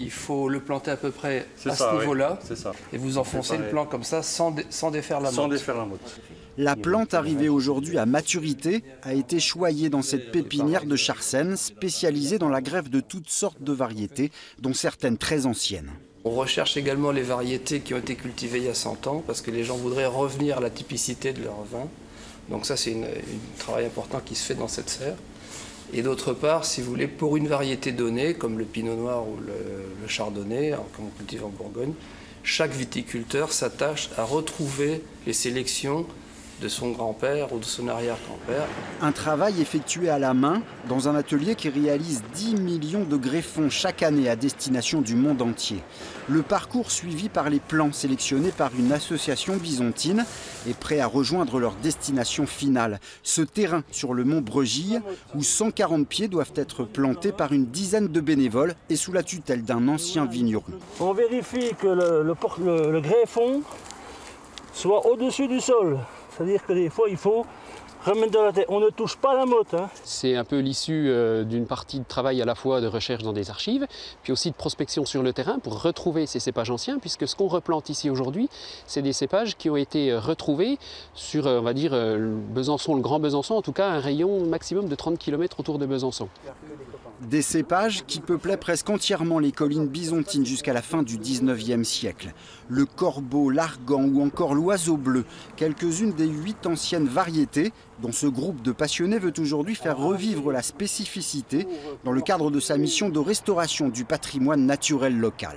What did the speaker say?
Il faut le planter à peu près à ce niveau-là. C'est ça. Et vous enfoncez le plant comme ça sans défaire la motte. Sans défaire la motte. La plante arrivée aujourd'hui à maturité a été choyée dans cette pépinière de Charsène, spécialisée dans la greffe de toutes sortes de variétés, dont certaines très anciennes. On recherche également les variétés qui ont été cultivées il y a 100 ans, parce que les gens voudraient revenir à la typicité de leur vin. Donc ça, c'est un travail important qui se fait dans cette serre. Et d'autre part, si vous voulez, pour une variété donnée, comme le pinot noir ou le chardonnay, comme on cultive en Bourgogne, chaque viticulteur s'attache à retrouver les sélections de son grand-père ou de son arrière-grand-père. Un travail effectué à la main dans un atelier qui réalise 10 millions de greffons chaque année à destination du monde entier. Le parcours suivi par les plants sélectionnés par une association bisontine est prêt à rejoindre leur destination finale. Ce terrain sur le mont Bregille, où 140 pieds doivent être plantés par une dizaine de bénévoles et sous la tutelle d'un ancien vigneron. On vérifie que le greffon soit au-dessus du sol. C'est-à-dire que des fois, il faut remettre de la terre. On ne touche pas la motte. C'est un peu l'issue d'une partie de travail à la fois de recherche dans des archives, puis aussi de prospection sur le terrain pour retrouver ces cépages anciens, puisque ce qu'on replante ici aujourd'hui, c'est des cépages qui ont été retrouvés sur, on va dire, Besançon, le Grand Besançon, en tout cas un rayon maximum de 30 km autour de Besançon. Des cépages qui peuplaient presque entièrement les collines bisontines jusqu'à la fin du 19e siècle. Le corbeau, l'argan ou encore l'oiseau bleu, quelques-unes des 8 anciennes variétés dont ce groupe de passionnés veut aujourd'hui faire revivre la spécificité dans le cadre de sa mission de restauration du patrimoine naturel local.